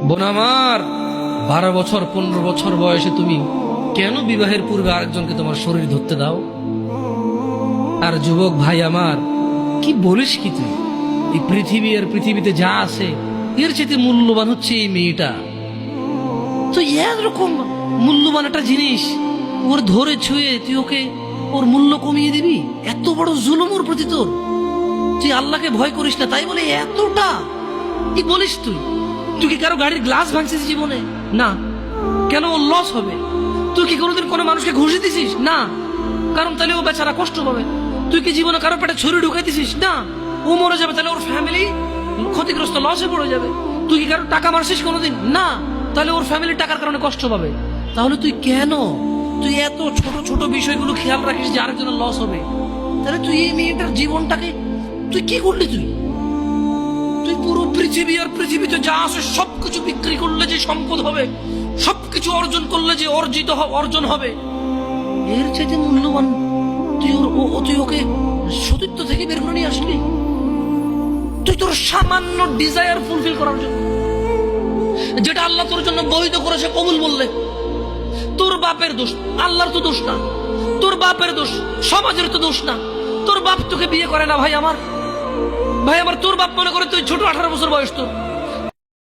বোন আমার, 12 বছর 15 বছর বয়সে তুমি কেন বিবাহের পূর্বে আরেকজনকে তোমার শরীর ধরতে দাও? আর যুবক ভাই আমার, কি বলিস কি তুই? এই পৃথিবী আর পৃথিবীতে যা আছে এর চেয়ে মূল্যবান হচ্ছে এই মেয়েটা। তো এরকম মূল্যবান একটা জিনিস ওর ধরে ছুঁয়ে তুই ওকে ওর মূল্য কমিয়ে দিবি? এত বড় জুলুম ওর প্রতি তোর! তুই আল্লাহকে ভয় করিস না তাই বলে এতটা কি বলিস তুই? তুই কি কারো গাড়ির গ্লাস ভাঙছিস জীবনে? না। কেন? ওর লস হবে। তুই কি কোনোদিন কোনো মানুষকে ঘুষি দিছিস? না। কারণ তাহলে ও বেচারা কষ্ট পাবে। তুই কি জীবনে কারো পেটে ছুরি ঢুকাইতেছিস? না। ও মরে যাবে, তাহলে ওর ফ্যামিলি ক্ষতিগ্রস্ত, লসে পড়ে যাবে। তুই কি কারো টাকা মারছিস কোনোদিন? না। তাহলে ওর ফ্যামিলি টাকার কারণে কষ্ট পাবে। তাহলে তুই কেন এত ছোট ছোট বিষয়গুলো খেয়াল রাখিস যে আরেকজনের লস হবে? তাহলে তুই এই মেয়েটার জীবনটাকে তুই কি করলি? তুই পুরো পৃথিবী আর পৃথিবীতে যা আছে সবকিছু বিক্রি করলে যে সম্পদ হবে, সবকিছু অর্জন করলে যে অর্জন হবে, এর চাইতে মূল্যবান তুই ওকে সতীত্ব থেকে বের করে নিয়ে আসলি? তুই তোর সামান্য ডিজায়ার ফুলফিল করার জন্য, যেটা আল্লাহ তোর জন্য বৈধ করেছে, কবুল বললে তোর বাপের দোষ, আল্লাহর তো দোষ না। তোর বাপের দোষ, সমাজের তো দোষ না। তোর বাপ তোকে বিয়ে করে না ভাই আমার, তোর বাপ মনে করে তুই ছোট, 18 বছর বয়স তোর।